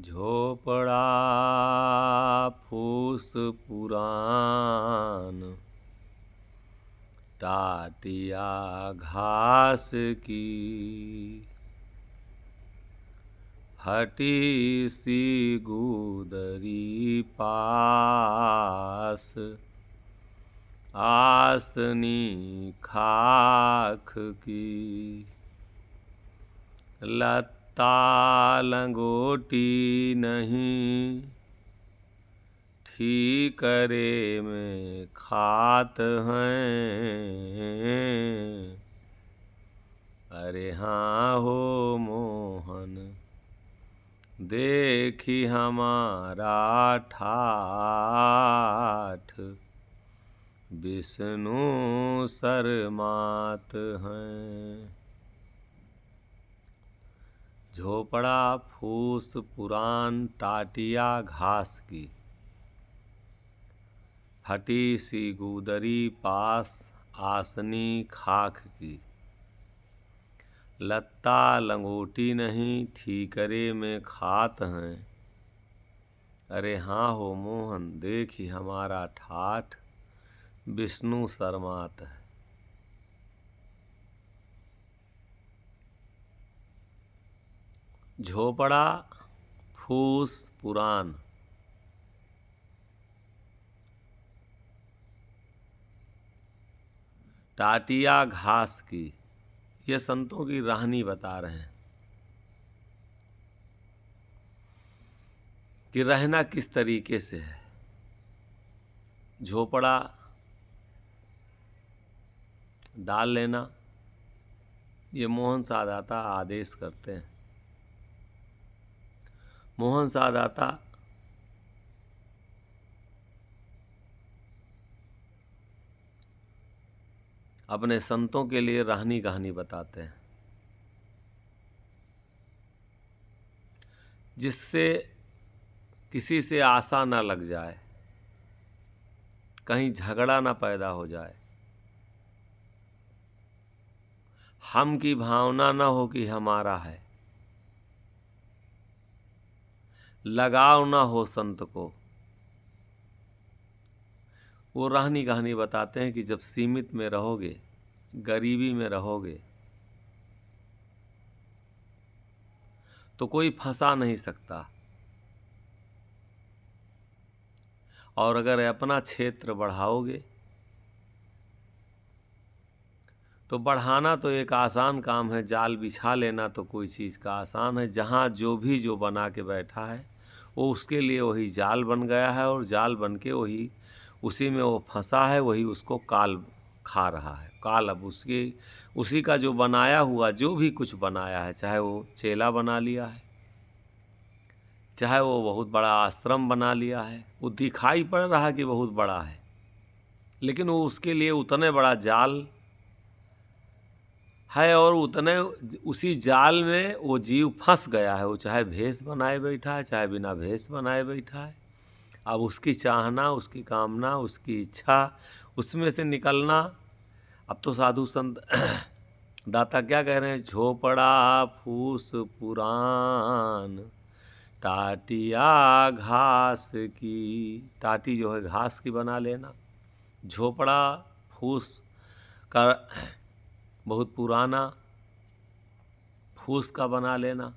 झोपड़ा फूस पुरान, टाटिया घास की, फटी सी गुदरी पास, आसनी खाक की, लत्ता लंगोटी नहीं, ठीकरे में खात हैं। अरे हाँ हो मोहन, देखी हमारा ठाठ, विष्णु शर्मात हैं। झोपड़ा फूस पुरान, टाटिया घास की, फटी सी गुदरी पास, आसनी खाक की, लत्ता लंगोटी नहीं, ठीकरे में खात हैं। अरे हाँ हो मोहन, देखी हमारा ठाठ, विष्णु शर्मात है। झोपड़ा फूस पुरान, टाटिया घास की, ये संतों की राहनी बता रहे हैं कि रहना किस तरीके से है। झोपड़ा डाल लेना, ये मोहन सादाता आदेश करते हैं। मोहन सादाता अपने संतों के लिए राहनी कहानी बताते हैं, जिससे किसी से आशा ना लग जाए, कहीं झगड़ा ना पैदा हो जाए, हम की भावना ना हो कि हमारा है, लगाव ना हो संत को। वो राहनी कहानी बताते हैं कि जब सीमित में रहोगे, गरीबी में रहोगे, तो कोई फंसा नहीं सकता, और अगर अपना क्षेत्र बढ़ाओगे तो बढ़ाना तो एक आसान काम है। जाल बिछा लेना तो कोई चीज़ का आसान है। जहाँ जो बना के बैठा है वो उसके लिए वही जाल बन गया है, और जाल बन के वही उसी में वो फंसा है, वही उसको काल खा रहा है। काल अब उसी का जो बनाया हुआ, जो भी कुछ बनाया है, चाहे वो चेला बना लिया है, चाहे वो बहुत बड़ा आश्रम बना लिया है, वो दिखाई पड़ रहा है कि बहुत बड़ा है, लेकिन वो उसके लिए उतने बड़ा जाल है, और उतने उसी जाल में वो जीव फंस गया है। वो चाहे भेष बनाए बैठा है, चाहे बिना भेष बनाए बैठा है। अब उसकी चाहना, उसकी कामना, उसकी इच्छा, उसमें से निकलना। अब तो साधु संत दाता क्या कह रहे हैं? झोपड़ा फूस पुरान, टाटिया घास की। टाटी जो है घास की बना लेना, झोपड़ा फूस का बहुत पुराना फूस का बना लेना,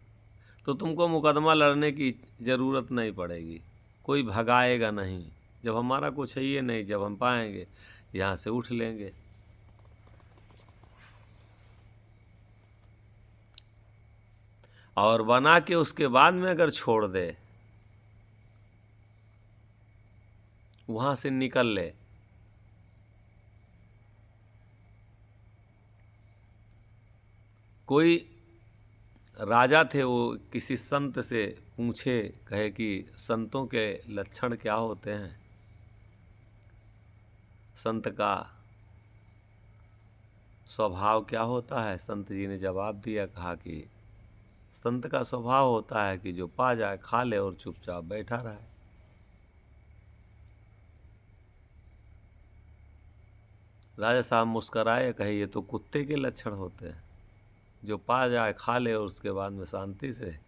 तो तुमको मुकदमा लड़ने की ज़रूरत नहीं पड़ेगी, कोई भगाएगा नहीं। जब हमारा कुछ है ये नहीं, जब हम पाएंगे यहाँ से उठ लेंगे। और बना के उसके बाद में अगर छोड़ दे, वहाँ से निकल ले, कोई राजा थे, वो किसी संत से पूछे, कहे कि संतों के लक्षण क्या होते हैं, संत का स्वभाव क्या होता है। संत जी ने जवाब दिया, कहा कि संत का स्वभाव होता है कि जो पा जाए खा ले और चुपचाप बैठा रहे। राजा साहब मुस्कराए, कहे ये तो कुत्ते के लक्षण होते हैं, जो पा जाए खा ले और उसके बाद में शांति से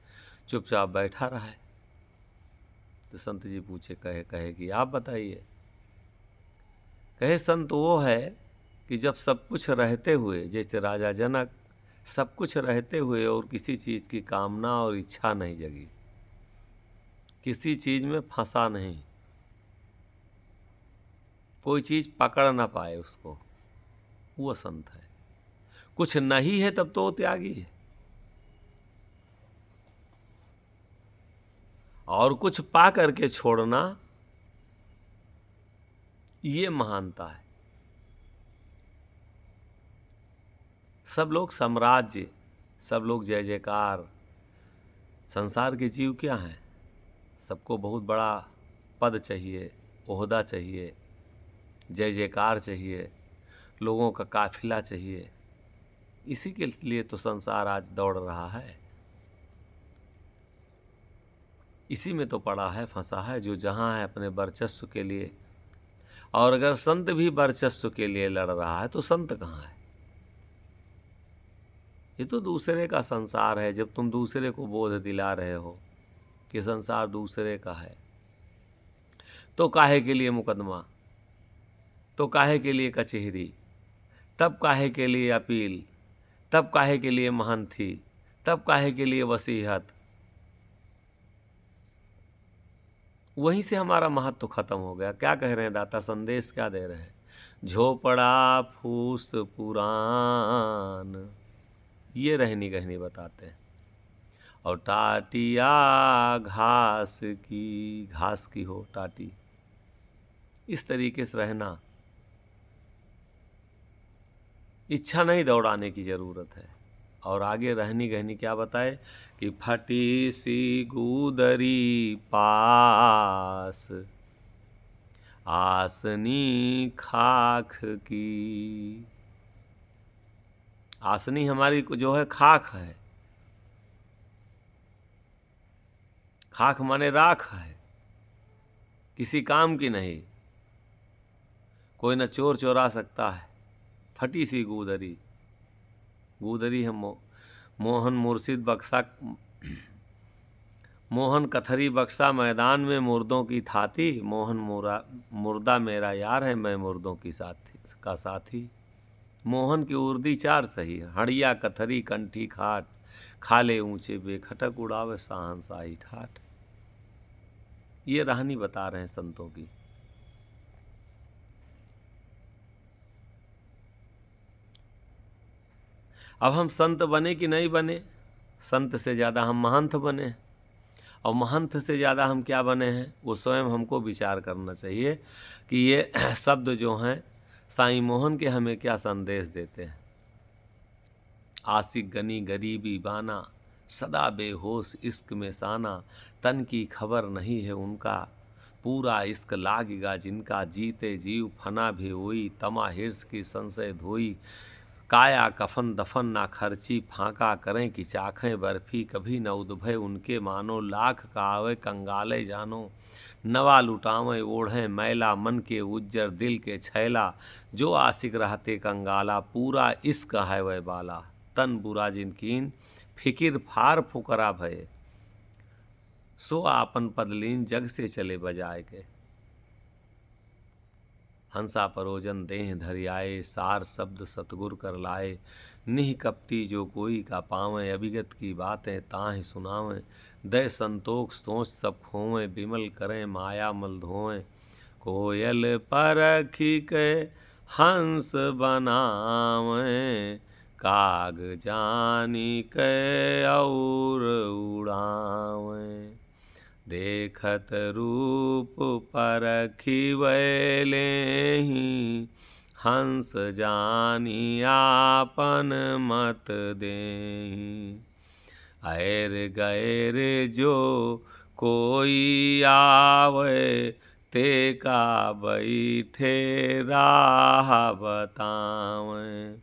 चुपचाप बैठा रहे। तो संत जी पूछे, कहे कि आप बताइए। कहे संत वो है कि जब सब कुछ रहते हुए, जैसे राजा जनक, सब कुछ रहते हुए और किसी चीज़ की कामना और इच्छा नहीं जगी, किसी चीज़ में फंसा नहीं, कोई चीज़ पकड़ ना पाए उसको, वो संत है। कुछ नहीं है तब तो वो त्यागी है, और कुछ पा करके छोड़ना ये महानता है। सब लोग साम्राज्य, सब लोग जय जयकार, संसार के जीव क्या हैं? सबको बहुत बड़ा पद चाहिए, ओहदा चाहिए, जय जयकार चाहिए, लोगों का काफिला चाहिए। इसी के लिए तो संसार आज दौड़ रहा है, इसी में तो पड़ा है, फंसा है, जो जहाँ है अपने वर्चस्व के लिए। और अगर संत भी वर्चस्व के लिए लड़ रहा है तो संत कहाँ है? ये तो दूसरे का संसार है। जब तुम दूसरे को बोध दिला रहे हो कि संसार दूसरे का है, तो काहे के लिए मुकदमा, तो काहे के लिए कचहरी, तब काहे के लिए अपील, तब काहे के लिए महंथी, तब काहे के लिए वसीहत। वहीं से हमारा महत्व तो खत्म हो गया। क्या कह रहे हैं दाता, संदेश क्या दे रहे हैं? झोपड़ा फूस पुरान, ये रहनी गहनी बताते हैं। और टाटिया घास की हो टाटी, इस तरीके से रहना। इच्छा नहीं दौड़ाने की ज़रूरत है। और आगे रहनी गहनी क्या बताए कि फटी सी गुदरी पास, आसनी खाक की। आसनी हमारी जो है खाक है, खाक माने राख है, किसी काम की नहीं, कोई न चोर चोरा सकता है। फटी सी गुदरी, गुदरी है मोहन मुर्शिद बक्सा, मोहन कथरी बक्सा मैदान में मुर्दों की थाती, मोहन मुर्दा मेरा यार है, मैं मुर्दों की साथी। मोहन की उर्दी चार सही, हड़िया कथरी कंठी खाट, खाले ऊंचे बेखटक उड़ावे शाहनशाही ठाठ। ये कहानी बता रहे हैं संतों की। अब हम संत बने कि नहीं बने, संत से ज़्यादा हम महंत बने, और महंत से ज़्यादा हम क्या बने हैं, वो स्वयं हमको विचार करना चाहिए कि ये शब्द जो हैं साईं मोहन के हमें क्या संदेश देते हैं। आशिक गनी गरीबी बाना, सदा बेहोश इश्क में साना, तन की खबर नहीं है उनका, पूरा इश्क लागेगा जिनका, जीते जीव फना भी हुई, तमा हिर्स की संशय धोई, काया कफन दफन ना खर्ची, फांका करें कि चाखें बर्फी, कभी न उद्भय उनके मानो, लाख का आवे कंगाले जानो, नवा लुटावें ओढ़ें मैला, मन के उज्जर दिल के छैला, जो आशिक रहते कंगाला, पूरा इश्क है वह बाला, तन बुरा जिनकीन फिकिर फार फुकरा भये, सो आपन पदलीन जग से चले बजाए के। हंसा परोजन देह धरि आए, सार शब्द सतगुर कर लाए, निह कपटी जो कोई का पावें, अभिगत की बातें ताहि सुनावें, दय संतोख सोच सब खोवें, विमल करें माया मल धोवें, कोयल परखी के हंस बनावें, काग जानी के और उड़ावें, देखत रूप परखी वैलेहि, हंस जानी आपन मत देहि, ऐर गैर जो कोई आवे, ते का बैठे राह बतावें,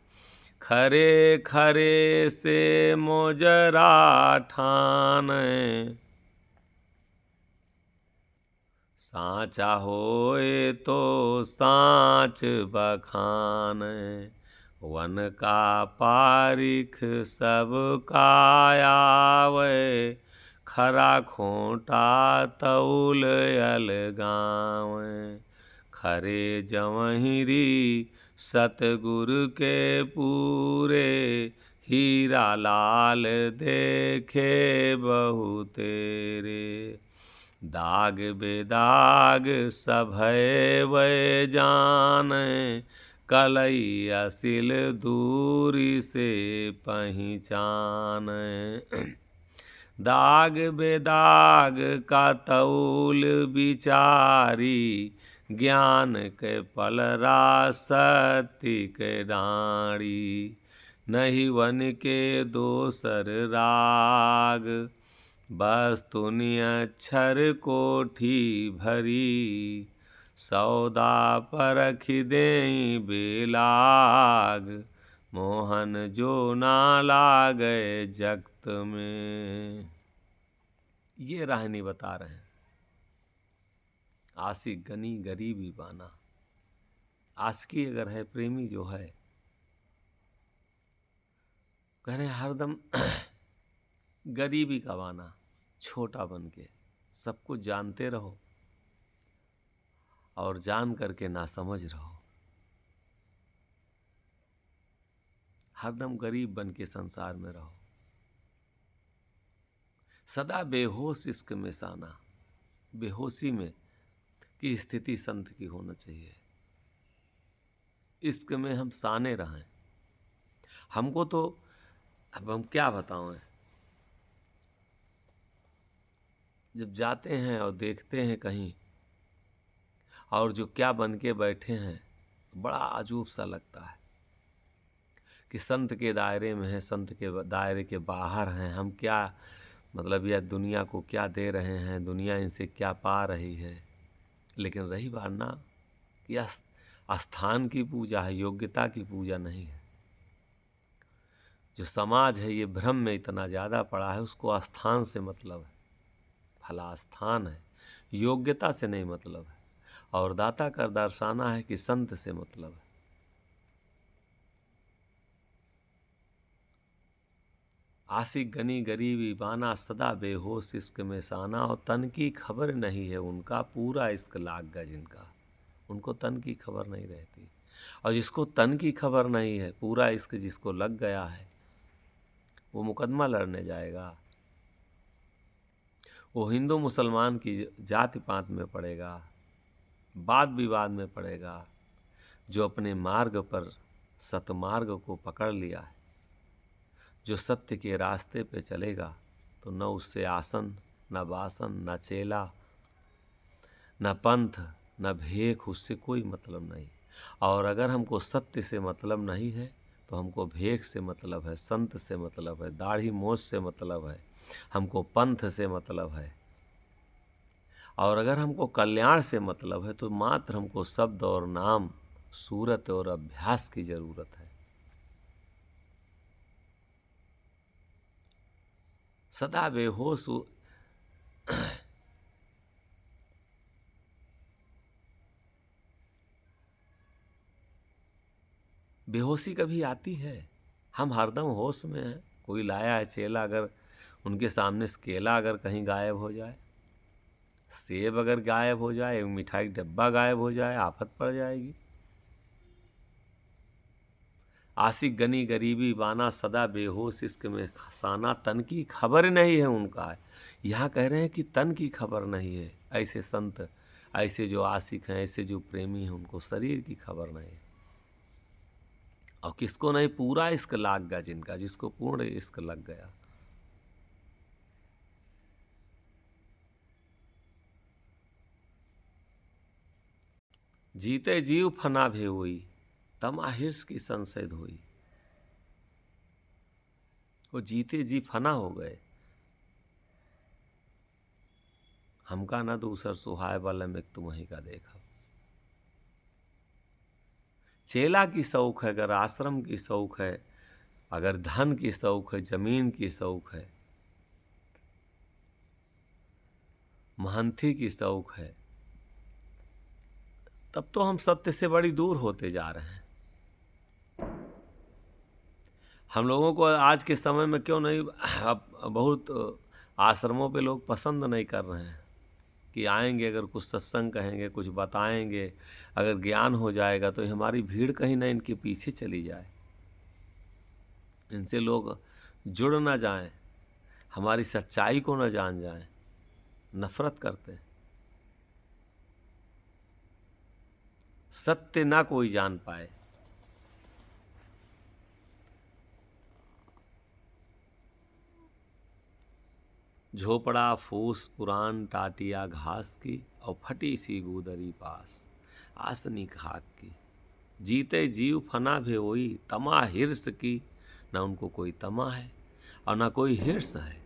खरे खरे से मोजरा ठानें, साचा होए तो साच बखान, वन का पारिख सब का आवे, खरा खोटा तौल अलगावें। खरे जवहिरी सतगुरु के पूरे, हीरा लाल देखे बहु तेरे। दाग बेदाग सभय वै जानै, कलई असिल दूरी से पहचानै। दाग बेदाग का तौल विचारी, ज्ञान के पलरा सत्य के डाँड़ी। नहीं वन के दोसर राग, वस्तु निअक्षर कोठी भरी। सौदा परख देई बेलाग, मोहन जो ना लागे जगत में। ये राहनी बता रहे हैं। आशिक गनी गरीबी बाना। आशिकी अगर है, प्रेमी जो है, कह रहे हरदम गरीबी का बाना, छोटा बन के सब कुछ जानते रहो और जान करके ना समझ रहो। हरदम गरीब बन के संसार में रहो। सदा बेहोश इश्क में साना। बेहोशी में की स्थिति संत की होना चाहिए। इश्क में हम साने रहें। हमको तो अब हम क्या बताएं, जब जाते हैं और देखते हैं कहीं और जो क्या बन के बैठे हैं, बड़ा अजूब सा लगता है कि संत के दायरे में है, संत के दायरे के बाहर हैं। हम क्या मतलब यह दुनिया को क्या दे रहे हैं, दुनिया इनसे क्या पा रही है। लेकिन रही बात ना कि स्थान की पूजा है, योग्यता की पूजा नहीं है। जो समाज है ये भ्रम में इतना ज़्यादा पड़ा है, उसको स्थान से मतलब है, भला स्थान है, योग्यता से नहीं मतलब है। और दाता का दर्शाना है कि संत से मतलब है। आशिक गनी गरीबी बाना, सदा बेहोश इश्क में साना। और तन की खबर नहीं है उनका, पूरा इश्क लाग गया जिनका। उनको तन की खबर नहीं रहती। और जिसको तन की खबर नहीं है, पूरा इश्क जिसको लग गया है, वो मुकदमा लड़ने जाएगा। वो हिंदू मुसलमान की जाति पात में पड़ेगा, वाद विवाद में पड़ेगा। जो अपने मार्ग पर सतमार्ग को पकड़ लिया है, जो सत्य के रास्ते पे चलेगा, तो न उससे आसन, न वासन, न चेला, न पंथ, न भेख, उससे कोई मतलब नहीं। और अगर हमको सत्य से मतलब नहीं है तो हमको भेख से मतलब है, संत से मतलब है, दाढ़ी मोछ से मतलब है, हमको पंथ से मतलब है। और अगर हमको कल्याण से मतलब है तो मात्र हमको शब्द और नाम, सूरत और अभ्यास की जरूरत है। सदा बेहोश बेहोशी कभी आती है। हम हरदम होश में हैं। कोई लाया है चेला, अगर उनके सामने से केला अगर कहीं गायब हो जाए, सेब अगर गायब हो जाए, मिठाई का डब्बा गायब हो जाए, आफत पड़ जाएगी। आशिक गनी गरीबी बाना, सदा बेहोश इश्क में साना। तन की खबर नहीं है उनका। यहाँ कह रहे हैं कि तन की खबर नहीं है। ऐसे संत, ऐसे जो आशिक हैं, ऐसे जो प्रेमी हैं, उनको शरीर की खबर नहीं है। और किसको नहीं, पूरा इश्क लाग गया जिनका, जिसको पूर्ण इश्क लग गया। जीते जीव फना भे हुई, तमाहिर्स की संशय हुई। वो जीते जी फना हो गए। हमका न दूसर सुहाय वाला में तुम्हें का देखा। चेला की शौक है, अगर आश्रम की शौक है, अगर धन की शौक है, जमीन की शौक है, महंथी की शौक है, तब तो हम सत्य से बड़ी दूर होते जा रहे हैं। हम लोगों को आज के समय में क्यों नहीं, अब बहुत आश्रमों पे लोग पसंद नहीं कर रहे हैं कि आएंगे, अगर कुछ सत्संग कहेंगे, कुछ बताएंगे, अगर ज्ञान हो जाएगा तो हमारी भीड़ कहीं ना इनके पीछे चली जाए, इनसे लोग जुड़ ना जाएं, हमारी सच्चाई को ना जान जाएं, नफरत करते हैं। सत्य ना कोई जान पाए। झोपड़ा फूस पुरान टाटिया घास की, और फटी सी गुदरी पास आसनी खाक की। जीते जीव फना भेओई, तमा हिर्स की, ना उनको कोई तमा है और ना कोई हिर्स है।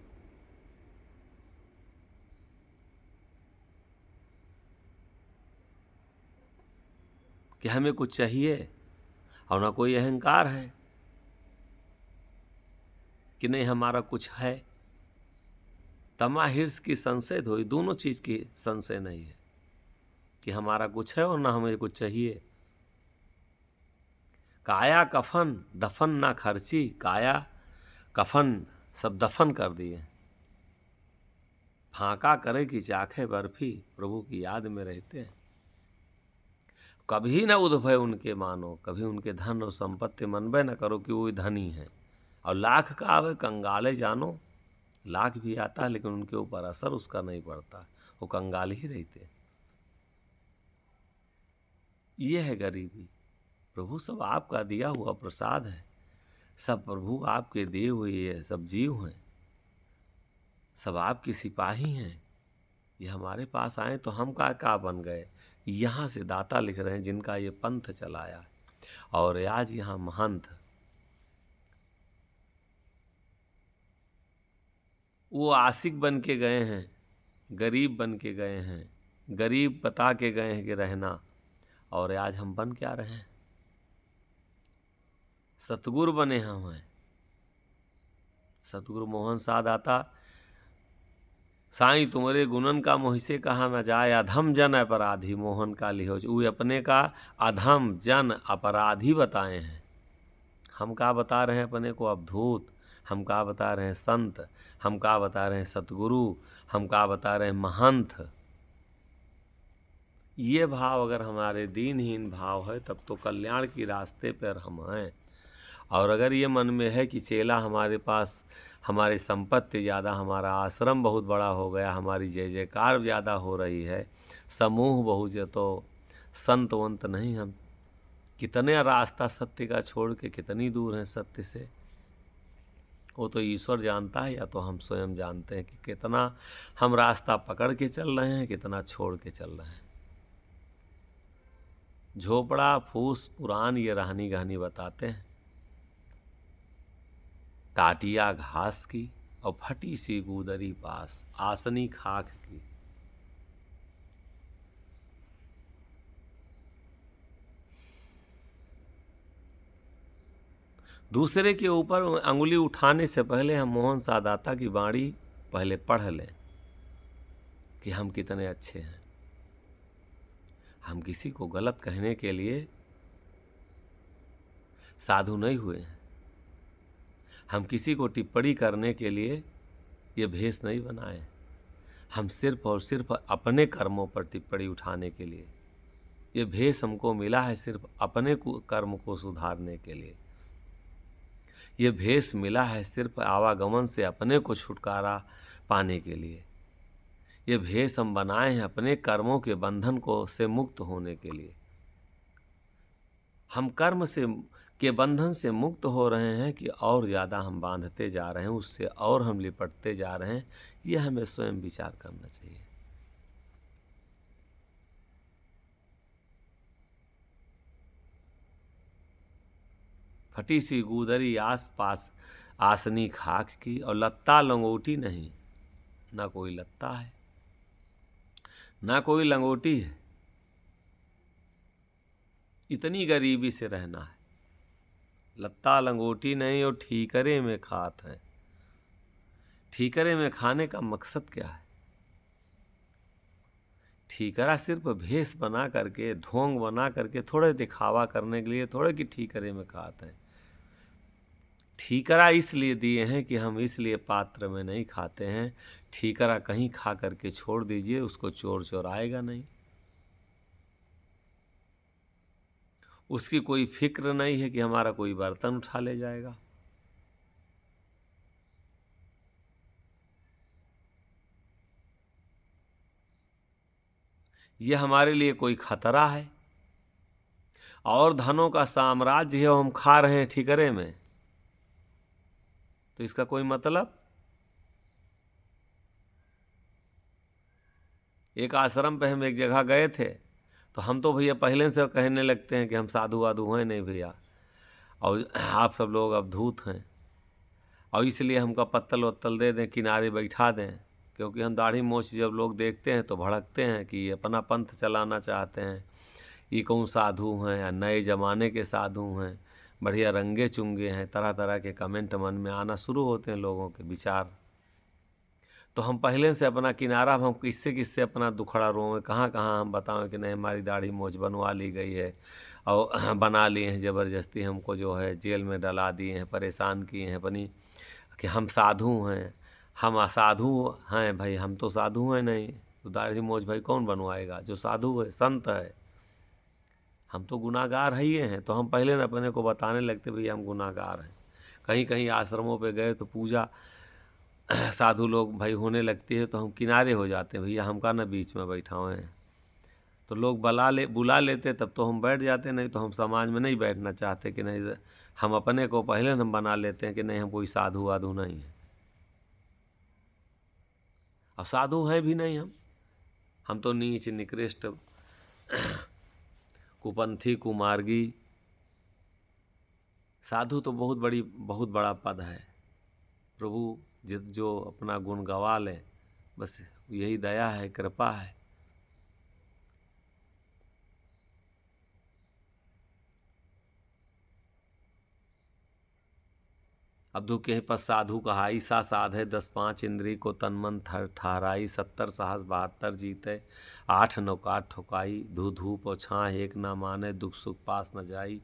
कि हमें कुछ चाहिए, और ना कोई अहंकार है कि नहीं हमारा कुछ है। तमा हिर्स की संशय धोई, दोनों चीज की संशय नहीं है कि हमारा कुछ है और ना हमें कुछ चाहिए। काया कफन दफन ना खर्ची, काया कफन सब दफन कर दिए। फांका करे की चाखे बर्फी, प्रभु की याद में रहते हैं। कभी न उद्भय उनके मानो, कभी उनके धन और संपत्ति मनबे न करो कि वो धनी है। और लाख का आवे कंगाले जानो, लाख भी आता है लेकिन उनके ऊपर असर उसका नहीं पड़ता, वो कंगाल ही रहते। ये है गरीबी। प्रभु सब आपका दिया हुआ प्रसाद है, सब प्रभु आपके दिए हुए ये सब जीव हैं, सब आपके सिपाही हैं। ये हमारे पास आए तो हम का बन गए। यहाँ से दाता लिख रहे हैं जिनका ये पंथ चलाया, और आज यहाँ महंत वो आशिक बन के गए हैं, गरीब बन के गए हैं, गरीब बता के गए हैं कि रहना, और आज हम बन क्या रहे हैं, सतगुरु बने हम हैं। सतगुरु मोहन सा दाता, साईं तुमरे गुणन का मोहिसे कहा न जाए, अधम जन अपराधी मोहन का लिहो। वो अपने का अधम जन अपराधी बताए हैं। हम का बता रहे हैं अपने को अवधूत, हम का बता रहे हैं संत, हम का बता रहे हैं सतगुरु, हम का बता रहे हैं महंत। ये भाव अगर हमारे दीनहीन भाव है तब तो कल्याण की रास्ते पर हम हैं। और अगर ये मन में है कि चेला हमारे पास, हमारी संपत्ति ज़्यादा, हमारा आश्रम बहुत बड़ा हो गया, हमारी जय जयकार ज़्यादा हो रही है, समूह बहुत, तो संत वंत नहीं हम, कितने रास्ता सत्य का छोड़ के कितनी दूर हैं सत्य से, वो तो ईश्वर जानता है, या तो हम स्वयं जानते हैं कि कितना हम रास्ता पकड़ के चल रहे हैं, कितना छोड़ के चल रहे हैं। झोपड़ा फूस पुरान ये रहनी गहनी बताते हैं, टाटिया घास की और फटी सी गुदरी पास आसनी खाक की। दूसरे के ऊपर अंगुली उठाने से पहले हम मोहन सा दाता की बाणी पहले पढ़ लें कि हम कितने अच्छे हैं। हम किसी को गलत कहने के लिए साधु नहीं हुए हैं, हम किसी को टिप्पणी करने के लिए ये भेष नहीं बनाए। हम सिर्फ और सिर्फ अपने कर्मों पर टिप्पणी उठाने के लिए ये भेष हमको मिला है, सिर्फ अपने कर्म को सुधारने के लिए ये भेष मिला है, सिर्फ आवागमन से अपने को छुटकारा पाने के लिए ये भेष हम बनाए हैं, अपने कर्मों के बंधन को से मुक्त होने के लिए। हम कर्म से के बंधन से मुक्त हो रहे हैं कि और ज़्यादा हम बांधते जा रहे हैं, उससे और हम लिपटते जा रहे हैं। ये हमें स्वयं विचार करना चाहिए। फटी सी गुदरी आस पास आसनी खाक की, और लत्ता लंगोटी नहीं, ना कोई लत्ता है ना कोई लंगोटी है। इतनी गरीबी से रहना है, लत्ता लंगोटी नहीं, और ठीकरे में खात है। ठीकरे में खाने का मकसद क्या है? ठीकरा सिर्फ भेष बना करके, ढोंग बना करके, थोड़े दिखावा करने के लिए थोड़े कि ठीकरे में खाते हैं। ठीकरा इसलिए दिए हैं कि हम इसलिए पात्र में नहीं खाते हैं। ठीकरा कहीं खा करके छोड़ दीजिए, उसको चोर चोराएगा नहीं, उसकी कोई फिक्र नहीं है कि हमारा कोई बर्तन उठा ले जाएगा। ये हमारे लिए कोई खतरा है। और धनों का साम्राज्य है, हम खा रहे हैं ठीकरे में, तो इसका कोई मतलब। एक आश्रम पे हम एक जगह गए थे, तो हम तो भैया पहले से कहने लगते हैं कि हम साधु वाधु हैं नहीं भैया, और आप सब लोग अवधूत हैं, और इसलिए हमका पत्तल वत्तल दे दें, किनारे बैठा दें, क्योंकि हम दाढ़ी मोछ जब लोग देखते हैं तो भड़कते हैं कि ये अपना पंथ चलाना चाहते हैं, ये कौन साधु हैं या नए ज़माने के साधु हैं, बढ़िया रंगे चुंगे हैं, तरह तरह के कमेंट मन में आना शुरू होते हैं लोगों के विचार। तो हम पहले से अपना किनारा, हम किससे किससे अपना दुखड़ा रोएं, कहाँ कहाँ हम बताएं कि नहीं हमारी दाढ़ी मोछ बनवा ली गई है और बना लिए हैं ज़बरदस्ती, हमको जो है जेल में डला दिए हैं, परेशान किए हैं अपनी, कि हम साधु हैं, हम असाधु हैं। भाई हम तो साधु हैं नहीं, तो दाढ़ी मोछ भाई कौन बनवाएगा? जो साधु है, संत है। हम तो गुनाहगार ही हैं, तो हम पहले न अपने को बताने लगते भैया हम गुनाहगार हैं। कहीं कहीं आश्रमों पे गए तो पूजा साधु लोग भाई होने लगती है, तो हम किनारे हो जाते हैं, भैया हमका ना बीच में बैठा हुए हैं। तो लोग बुला लेते, तब तो हम बैठ जाते, नहीं तो हम समाज में नहीं बैठना चाहते कि नहीं, हम अपने को पहले हम बना लेते हैं कि नहीं हम कोई साधु वाधु नहीं है। अब साधु हैं भी नहीं हम तो नीच निकृष्ट कुपंथी कुमार्गी। साधु तो बहुत बड़ा पद है। प्रभु जो अपना गुण गवा लें, बस यही दया है, कृपा है। अब दुखे पर साधु कहाई, सा साधे 10 5 इंद्री को तन मन ठहराई, 70 साहस 72 जीते, 8 9 काठ ठोकाई, धू धूप और छाँ एक ना माने, दुख सुख पास न जाई,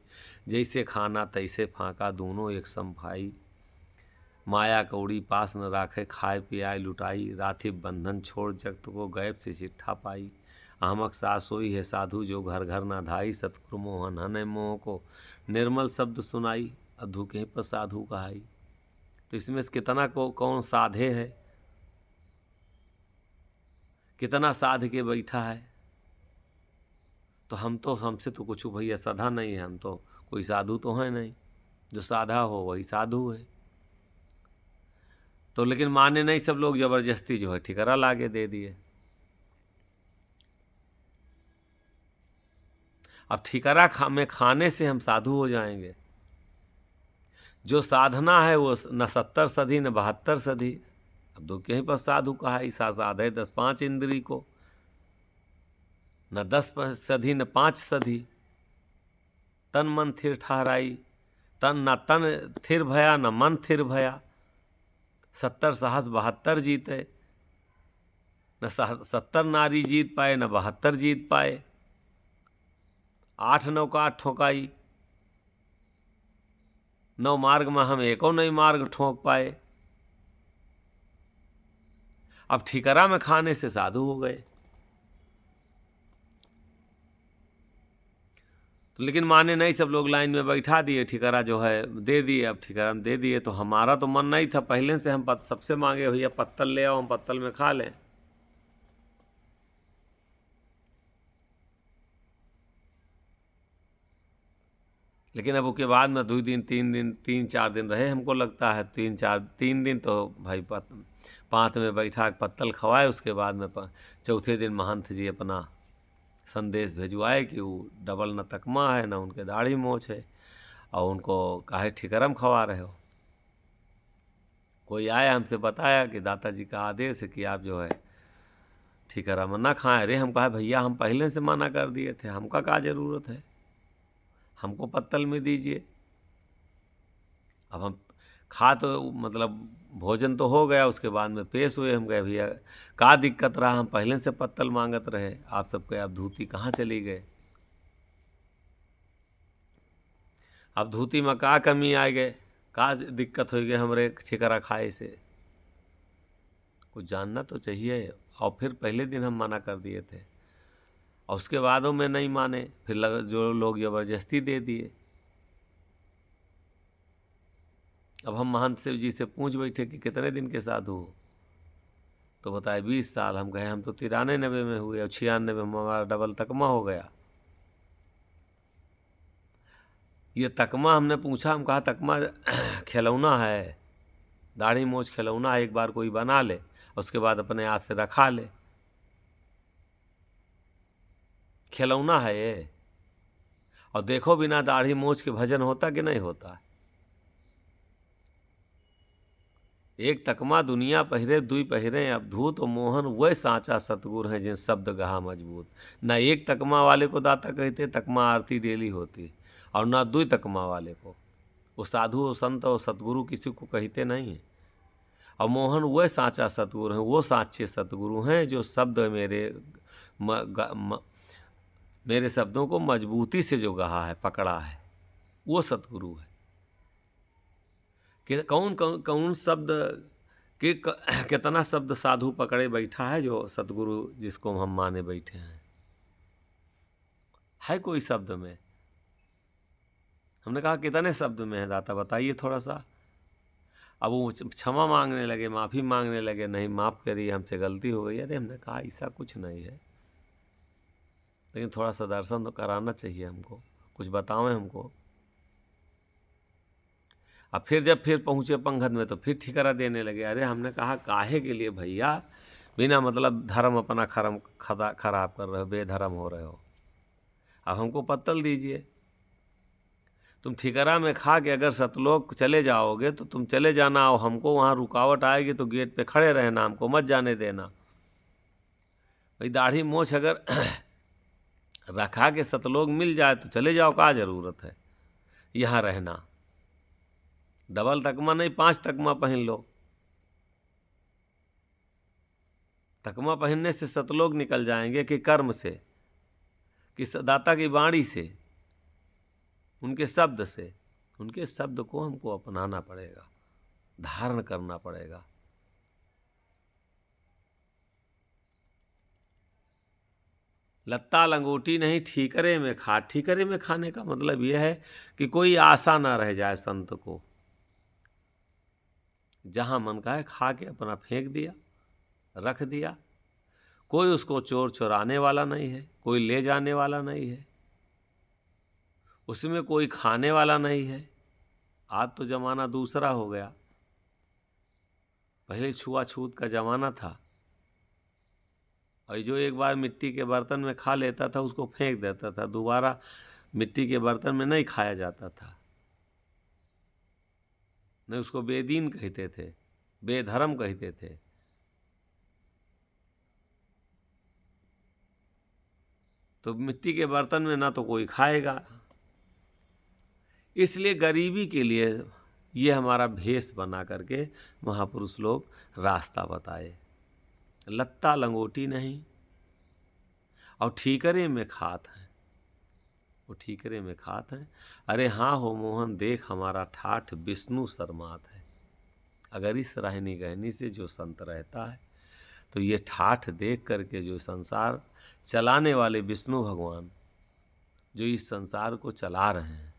जैसे खाना तैसे फाँका, दोनों एक सम भाई, माया कौड़ी पास न राखे, खाए पियाए लुटाई, राथि बंधन छोड़ जगत को गैब से चिट्ठा पाई, आमक सास सोई है साधु जो घर घर ना धाई, सतगुरु मोहन हने मोह को निर्मल शब्द सुनाई, अब धूखे पर साधु कहाई। तो इसमें से कितना को कौन साधे है, कितना साध के बैठा है। तो हमसे तो कुछ भैया साधा नहीं है, हम तो कोई साधु तो है नहीं, जो साधा हो वही साधु है। तो लेकिन माने नहीं सब लोग, जबरदस्ती जो है ठिकरा लाके दे दिए। अब ठिकरा में खाने से हम साधु हो जाएंगे? जो साधना है वो न 70 सधी न 72 सधी। अब तो कहीं पर साधु कहा, ईसा साधे 10 5 इंद्री को, न 10 सधी न 5 सधी, तन मन थिर ठहराई, न तन थिर भया न मन थिर भया, 70 साहस 72 जीते, न 70 नारी जीत पाए न 72 जीत पाए, 8 9 काठ ठोकाई, 9 मार्ग में हम एको नहीं मार्ग ठोक पाए। अब ठिकरा में खाने से साधु हो गए। तो लेकिन माने नहीं, सब लोग लाइन में बैठा दिए, ठिकरा जो है दे दिए। अब ठिकरा में दे दिए तो हमारा तो मन नहीं था, पहले से हम सबसे मांगे भैया पत्तल ले आओ, हम पत्तल में खा लें। लेकिन अब उसके बाद में 2 दिन 3 दिन 3 4 दिन रहे, हमको लगता है 3 दिन तो भाई पांत में बैठा पत्तल खवाए। उसके बाद में चौथे दिन महंत जी अपना संदेश भेजवाए कि वो डबल न तकमा है न उनके दाढ़ी मोछ है, और उनको काहे ठिकरम खवा रहे हो। कोई आया हमसे बताया कि दादाजी का आदेश है कि आप जो है ठिकरम ना खाएं। अरे हम कहा भैया हम पहले से मना कर दिए थे, हमका क्या ज़रूरत है, हमको पत्तल में दीजिए। अब हम खा तो मतलब भोजन तो हो गया, उसके बाद में पेश हुए। हम कहे भैया का दिक्कत रहा, हम पहले से पत्तल मांगत रहे, आप सबके अब धूती कहाँ चली गए, अब धूती में का कमी आ गए। का दिक्कत हो गई हमरे ठिकरा खाए से? कुछ जानना तो चाहिए। और फिर पहले दिन हम मना कर दिए थे और उसके बाद में नहीं माने, फिर जो लोग जबरदस्ती दे दिए। अब हम महंत शिव जी से पूछ बैठे कि कितने दिन के साधु हो, तो बताए 20 साल। हम कहे हम तो 93 में हुए और 96 में हमारा डबल तकमा हो गया। ये तकमा हमने पूछा, हम कहा तकमा खिलौना है, दाढ़ी मोछ खिलौना है, एक बार कोई बना ले उसके बाद अपने आप से रखा ले, खिलौना है ये। और देखो बिना दाढ़ी मोछ के भजन होता कि नहीं होता? एक तकमा दुनिया पहिरे दुई पहिरे अवधूत और मोहन वह साचा सतगुर हैं जिन शब्द गहा मजबूत। ना एक तकमा वाले को दाता कहते, तकमा आरती डेली होती, और ना दुई तकमा वाले को। वो साधु और संत और सतगुरु किसी को कहते नहीं हैं। और मोहन वह साचा सतगुरु हैं, वो साचे सतगुरु हैं जो शब्द मेरे शब्दों को मजबूती से जो गहा है, पकड़ा है, वो सतगुरु है। कि कौन कौन कौन शब्द कि कितना शब्द साधु पकड़े बैठा है जो सतगुरु जिसको हम माने बैठे हैं? है कोई शब्द में? हमने कहा कितने शब्द में है दाता बताइए थोड़ा सा। अब वो क्षमा मांगने लगे, माफ़ी मांगने लगे, नहीं माफ़ करिए हमसे गलती हो गई। अरे हमने कहा ऐसा कुछ नहीं है, लेकिन थोड़ा सा दर्शन तो कराना चाहिए हमको, कुछ बतावें हमको। अब फिर पहुँचे पंगत में तो फिर ठिकरा देने लगे। अरे हमने कहा काहे के लिए भैया बिना मतलब धर्म अपना खराब कर रहे हो, बेधर्म हो रहे हो। अब हमको पत्तल दीजिए। तुम ठिकरा में खा के अगर सतलोक चले जाओगे तो तुम चले जाना, और हमको वहाँ रुकावट आएगी तो गेट पे खड़े रहना, हमको मत जाने देना। भाई दाढ़ी मोछ अगर रखा के सतलोक मिल जाए तो चले जाओ, क्या ज़रूरत है यहाँ रहना? डबल तकमा नहीं 5 तकमा पहन लो। तकमा पहनने से सतलोक निकल जाएंगे कि कर्म से, कि दाता की वाणी से, उनके शब्द से। उनके शब्द को हमको अपनाना पड़ेगा, धारण करना पड़ेगा। लत्ता लंगोटी नहीं ठीकरे में खा। ठीकरे में खाने का मतलब यह है कि कोई आशा ना रह जाए संत को। जहाँ मन का है खा के अपना फेंक दिया, रख दिया। कोई उसको चोर चुराने वाला नहीं है, कोई ले जाने वाला नहीं है, उसमें कोई खाने वाला नहीं है। आज तो ज़माना दूसरा हो गया। पहले छुआछूत का ज़माना था, और जो एक बार मिट्टी के बर्तन में खा लेता था उसको फेंक देता था, दोबारा मिट्टी के बर्तन में नहीं खाया जाता था। नहीं, उसको बेदीन कहते थे, बेधर्म कहते थे। तो मिट्टी के बर्तन में ना तो कोई खाएगा। इसलिए गरीबी के लिए ये हमारा भेष बना करके महापुरुष लोग रास्ता बताए। लत्ता लंगोटी नहीं, और ठीकरे में खात हैं। वो ठीकरे में खात हैं। अरे हाँ हो मोहन देख हमारा ठाठ विष्णु शर्मात है। अगर इस रहनी गहनी से जो संत रहता है तो ये ठाठ देख करके जो संसार चलाने वाले विष्णु भगवान जो इस संसार को चला रहे हैं,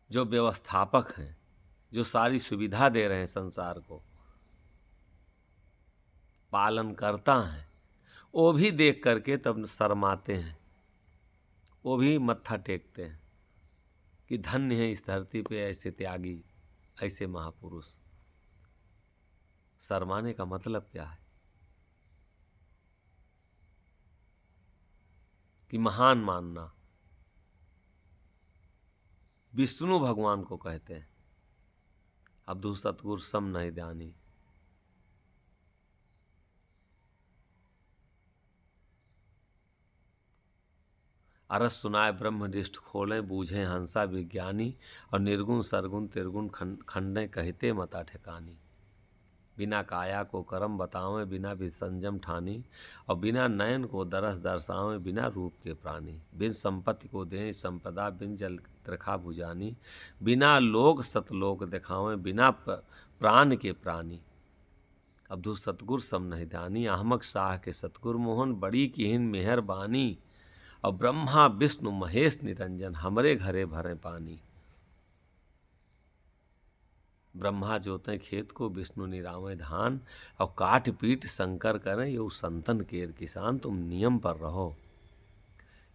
जो व्यवस्थापक हैं, जो सारी सुविधा दे रहे हैं संसार को, पालन करता है, वो भी देख करके तब शर्माते हैं, वो भी मत्था टेकते हैं कि धन्य है इस धरती पे ऐसे त्यागी, ऐसे महापुरुष। शर्माने का मतलब क्या है? कि महान मानना। विष्णु भगवान को कहते हैं। अब्दु सतगुर सम नहीं दानी। अरस सुनाए ब्रह्मनिष्ठ खोलें, बूझें हंसा विज्ञानी, और निर्गुण सरगुण तिरगुण खंडें कहते मता ठिकानी। बिना काया को करम बतावें, बिना भी संजम ठानी, और बिना नयन को दरस दर्शावें, बिना रूप के प्राणी। बिन संपत्ति को दें संपदा, बिन जल रखा भुजानी, बिना लोक सतलोक दिखावें, बिना प्राण के प्राणी। अब्दु सतगुर सम नहीं दानी, अहमक शाह के सतगुर मोहन, बड़ी किहिन मेहरबानी, और ब्रह्मा विष्णु महेश निरंजन, हमरे घरे भरे पानी। ब्रह्मा जोतें खेत को, विष्णु निरावें धान, और काट पीट शंकर करें, ये संतन केर किसान, तुम नियम पर रहो।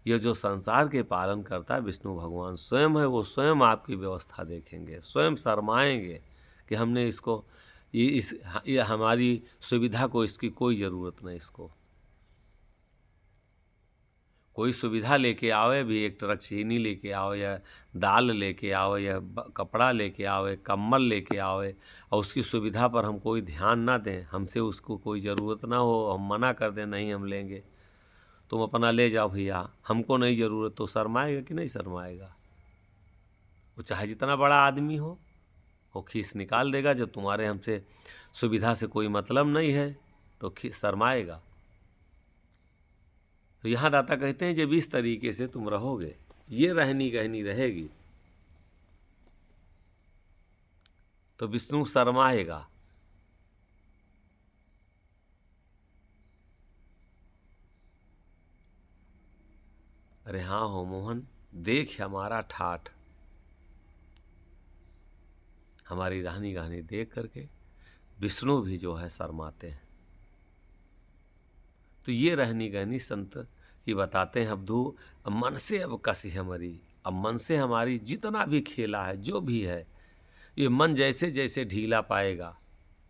ये जो संसार के पालन करता है विष्णु भगवान स्वयं है, वो स्वयं आपकी व्यवस्था देखेंगे, स्वयं शर्माएंगे कि हमने इसको ये हमारी सुविधा को, इसकी कोई ज़रूरत नहीं। इसको कोई सुविधा लेके आवे भी, एक ट्रक चीनी लेके आओ, या दाल लेके आओ, या कपड़ा लेके आवे, कम्बल लेके आवे, और उसकी सुविधा पर हम कोई ध्यान ना दें, हमसे उसको कोई ज़रूरत ना हो, हम मना कर दें नहीं हम लेंगे, तुम अपना ले जाओ भैया, हमको नहीं ज़रूरत, तो शर्माएगा कि नहीं शर्माएगा? वो चाहे जितना बड़ा आदमी हो, वो खीस निकाल देगा। जब तुम्हारे हमसे सुविधा से कोई मतलब नहीं है तो शर्माएगा। तो यहाँ दाता कहते हैं जब इस तरीके से तुम रहोगे, ये रहनी गहनी रहेगी, तो विष्णु शर्माएगा। अरे हाँ हो मोहन, देख हमारा ठाठ। हमारी रहनी गहनी देख करके विष्णु भी जो है शर्माते हैं। तो ये रहनी गहनी संत की बताते हैं। अब्दू मन से अब कसी हमारी, अब मन से हमारी जितना भी खेला है, जो भी है, ये मन जैसे जैसे ढीला पाएगा,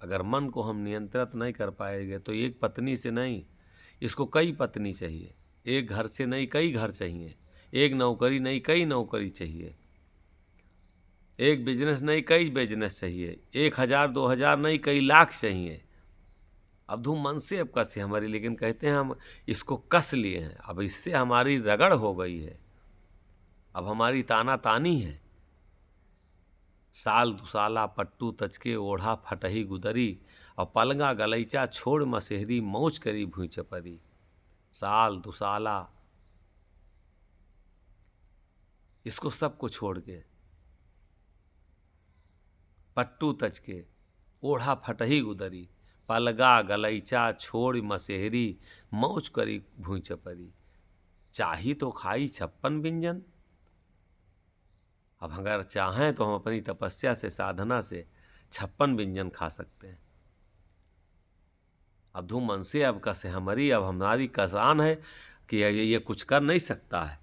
अगर मन को हम नियंत्रित नहीं कर पाएंगे तो एक पत्नी से नहीं, इसको कई पत्नी चाहिए, एक घर से नहीं कई घर चाहिए, एक नौकरी नहीं कई नौकरी चाहिए, एक बिजनेस नहीं कई बिजनेस चाहिए, 1000 2000 नहीं कई लाख चाहिए। अब धूम मन से अब कसे हमारी, लेकिन कहते हैं हम इसको कस लिए हैं, अब इससे हमारी रगड़ हो गई है, अब हमारी ताना तानी है। साल दुसाला पट्टू तचके ओढ़ा फटही गुदरी, और पलंगा गलैचा छोड़ मसेहरी मौज करी भूई चपरी। साल दुसाला, इसको सबको छोड़ के, पट्टू तचके ओढ़ा फटही गुदरी, पलगा गलैचा छोड़ मसेहरी मौज करी भूई चपरी। चाही तो खाई 56 व्यंजन। अब अगर चाहें तो हम अपनी तपस्या से, साधना से 56 व्यंजन खा सकते हैं। अब धूम मन से अब कसे हमारी, अब हमारी कसान है कि ये कुछ कर नहीं सकता है,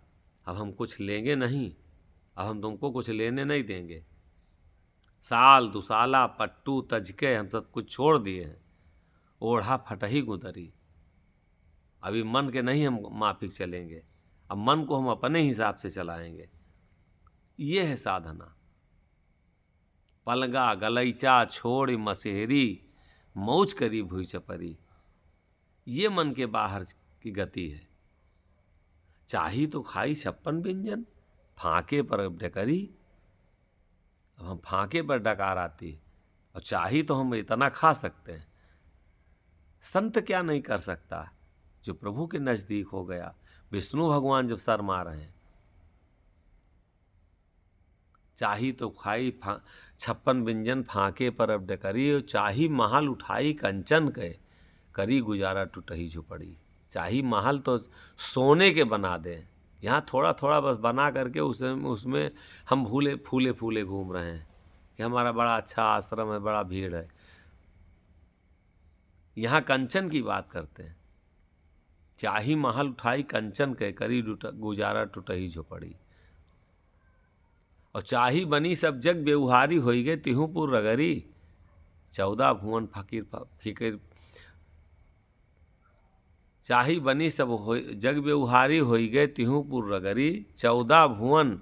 अब हम कुछ लेंगे नहीं, अब हम तुमको कुछ लेने नहीं देंगे। साल दुसाला पट्टू तजके हम सब कुछ छोड़ दिए हैं, ओढ़ा फटही गुदरी। अभी मन के नहीं हम माफिक चलेंगे, अब मन को हम अपने हिसाब से चलाएंगे। ये है साधना। पलगा गलैचा छोड़ मसेहरी मौज करी भूई चपरी, ये मन के बाहर की गति है। चाही तो खाई 56 व्यंजन, फांके पर डकरी। अब हम फांके पर डकार आती, और चाही तो हम इतना खा सकते हैं। संत क्या नहीं कर सकता जो प्रभु के नजदीक हो गया। विष्णु भगवान जब शर्मा रहे हैं, चाही तो खाई 56 व्यंजन फांके पर अब डकरी, चाही महल उठाई कंचन के करी गुजारा टूटही झुपड़ी। चाही महल तो सोने के बना दें, यहाँ थोड़ा थोड़ा बस बना करके उसमें हम फूले फूले घूम रहे हैं कि हमारा बड़ा अच्छा आश्रम है, बड़ा भीड़ है। यहाँ कंचन की बात करते हैं। चाही महल उठाई कंचन के करी गुजारा टूटही झोपड़ी, और चाही बनी सब जग व्यवहारी होई गए तिहुपुर रगरी। 14 भुवन फकीर फिकर, चाही बनी सब जग व्यवहारी होई गए तिहुपुर रगरी। 14 भुवन